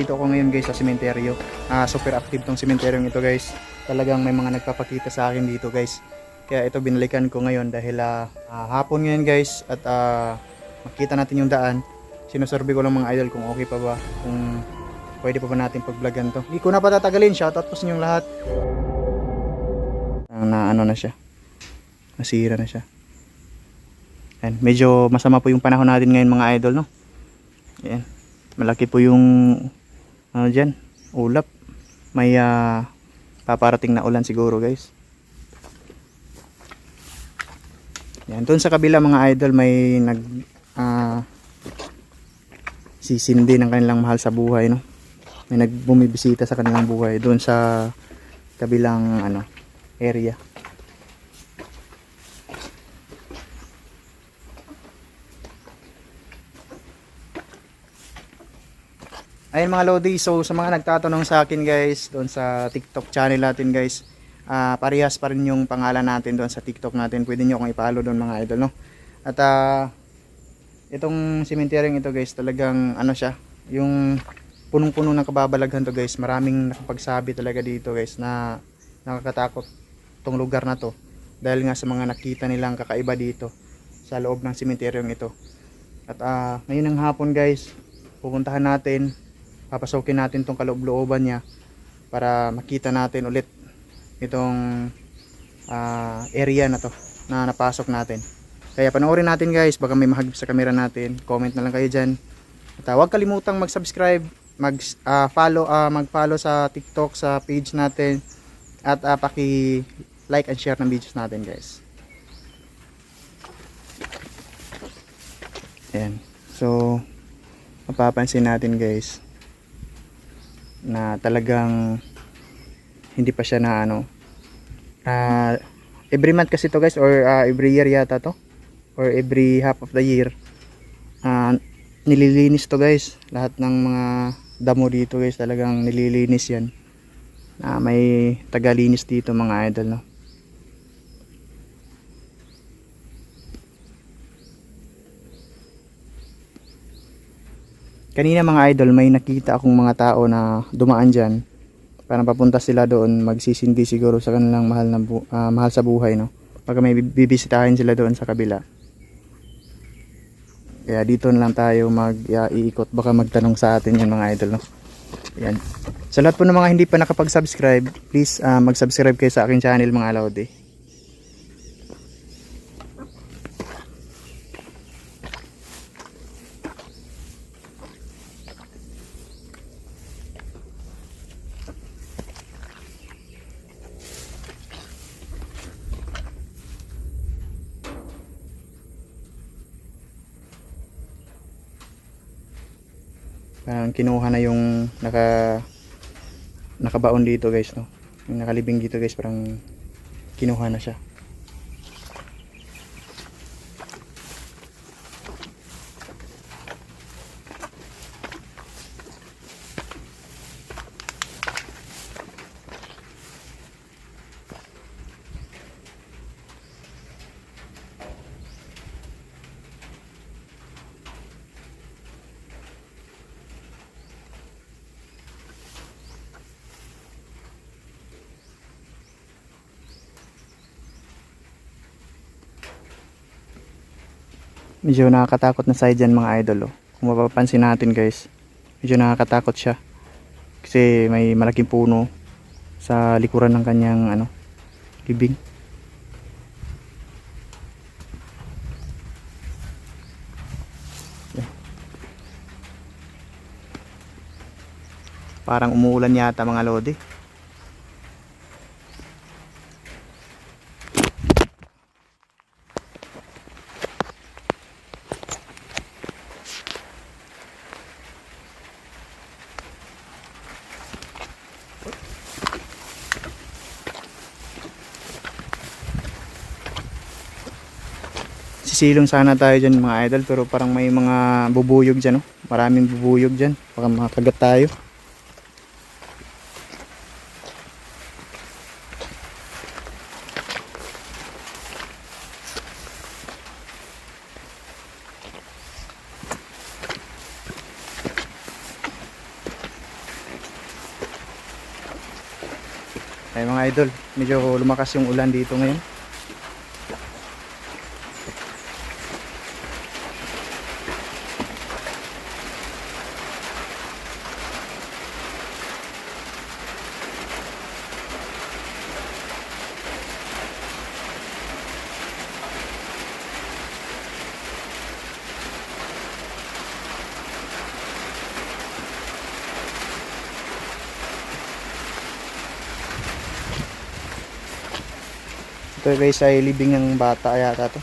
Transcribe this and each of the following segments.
nandito ako ngayon guys sa sementeryo. Super active tong sementeryo ito guys. Talagang may mga nagpapakita sa akin dito guys. Kaya ito binalikan ko ngayon dahil hapon ngayon guys at makita natin yung daan. Sinusurvey ko lang mga idol kung okay pa ba, kung pwede pa ba natin pag-vlogan to. Hindi ko na patatagalin, shoutout po sa inyong lahat. Na ano na siya, nasira na siya. Ayan, medyo masama po yung panahon natin ngayon mga idol, no? Ayan, malaki po yung ano dyan, ulap. May paparating na ulan siguro guys. Yan, doon sa kabila mga idol may sisindi ng kanilang mahal sa buhay, no? May nagbumibisita sa kanilang buhay doon sa kabilang area. Ayun mga lodi, so sa mga nagtatanong sa akin guys doon sa TikTok channel natin guys, parehas pa rin yung pangalan natin doon sa TikTok natin. Pwede nyo akong i-follow doon mga idol, no? At itong cemetery ito guys, talagang siya, yung punong-puno ng kababalaghan to guys. Maraming nakapagsabi talaga dito guys na nakakatakot tong lugar na to dahil nga sa mga nakita nilang kakaiba dito sa loob ng cemetery ito. At ngayon ng hapon guys, pupuntahan natin, papasokin natin tong kaloob-looban niya para makita natin ulit itong area na to na napasok natin. Kaya panoorin natin guys, baka may mahagip sa camera natin. Comment na lang kayo dyan. At huwag kalimutang mag-subscribe, mag-follow sa TikTok, sa page natin. At paki-like and share ng videos natin guys. Ayan. So mapapansin natin guys na talagang hindi pa siya na every month kasi to guys, or every year yata to, or every half of the year nililinis to guys. Lahat ng mga damo dito guys talagang nililinis yan. May tagalinis dito mga idol, no? Kanina mga idol, may nakita akong mga tao na dumaan dyan. Parang papunta sila doon, magsisindi siguro sa kanilang mahal sa buhay, no? Pagka may bibisitahin sila doon sa kabila. Kaya dito na lang tayo iikot, baka magtanong sa atin yan mga idol, no? Ayan. Sa lahat po ng mga hindi pa nakapag-subscribe, please mag-subscribe kayo sa aking channel mga Lodi. Parang kinuha na yung nakabaon dito guys, no? Yung nakalibing dito guys, parang kinuha na siya. Medyo nakakatakot na side dyan mga idol, oh. Kung mapapansin natin guys, medyo nakakatakot siya kasi may malaking puno sa likuran ng kanyang libing. Parang umuulan yata mga lodi. Sisilong sana tayo dyan mga idol, pero parang may mga bubuyog dyan, no? Maraming bubuyog dyan, baka makagat tayo. Ay mga idol, medyo lumakas yung ulan dito ngayon. Ito guys ay libing ng bata yata to.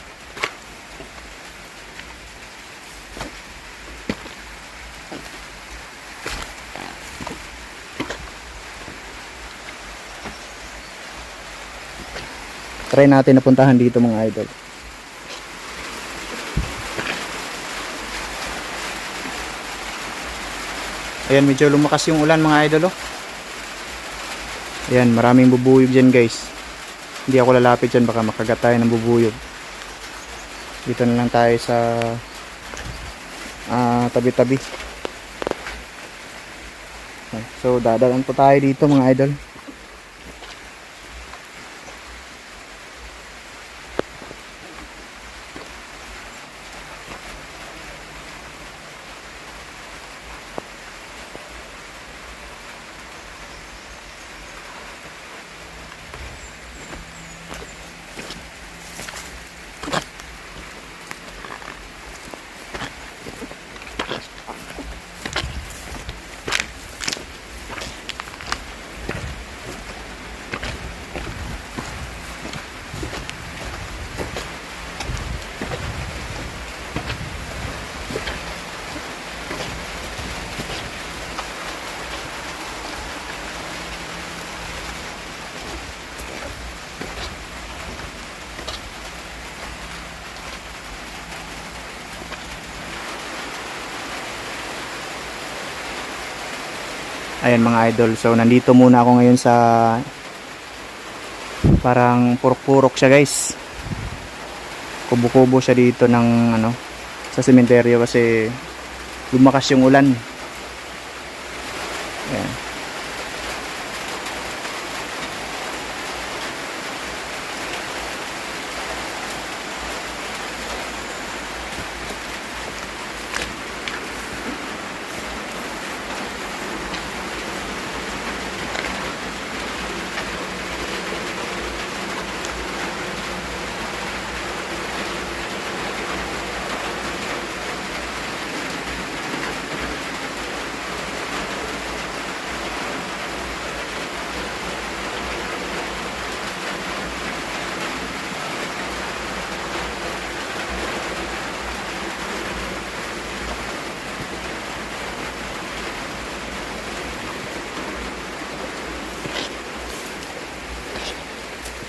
Try natin napuntahan dito mga idol. Ayan, medyo lumakas yung ulan mga idol oh. Ayan, maraming bubuyog dyan guys. Hindi ako lalapit dyan, baka makagat tayo ng bubuyog. Dito na lang tayo sa tabi-tabi. So dadaan po tayo dito mga idol. Ayan mga idol, so nandito muna ako ngayon sa parang purok-purok siya guys. Kubo-kubo siya dito ng ano, sa sementeryo kasi lumakas yung ulan. Ayan.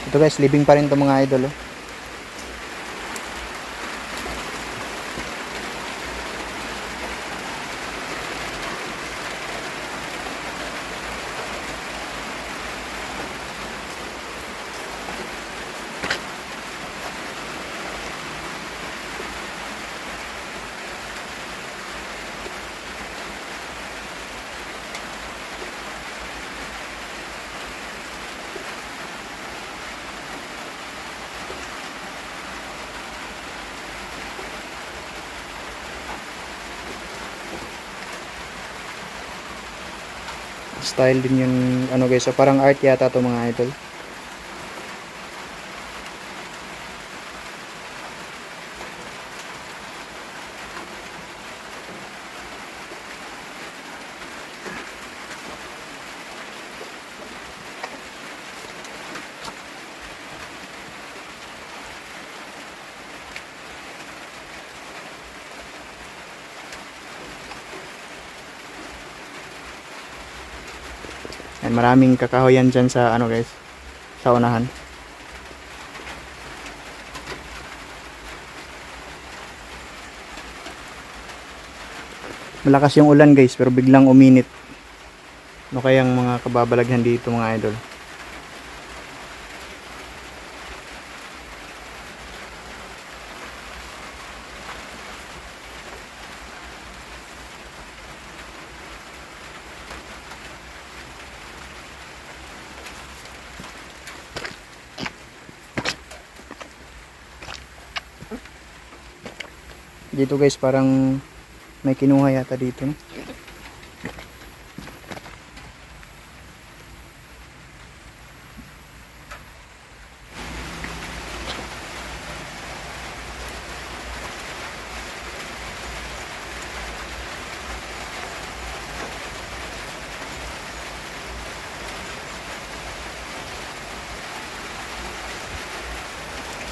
Ito guys, living pa rin to mga idol oh. Style din yung ano guys, so parang art yata to mga idol. Ayan, maraming kakahoyan dyan sa ano guys, sa unahan. Malakas yung ulan guys, pero biglang uminit. Ano kayang mga kababalaghan dito mga idol? Dito guys, parang may kinuha yata dito, no?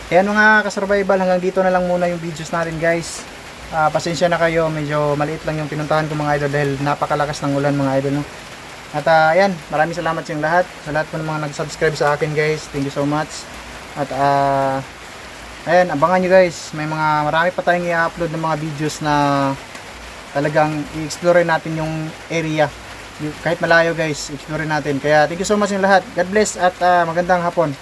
Ayan mga ka-survival, hanggang dito na lang muna yung videos natin guys. Pasensya na kayo, medyo maliit lang yung pinuntahan ko mga idol dahil napakalakas ng ulan mga idol, no? At ayan, maraming salamat sa inyong lahat. Sa lahat po ng mga nag-subscribe sa akin guys, thank you so much. At ayan, abangan nyo guys, may marami pa tayong i-upload ng mga videos na talagang i-explore natin yung area. Kahit malayo guys, explore natin. Kaya thank you so much sa inyong lahat. God bless at magandang hapon.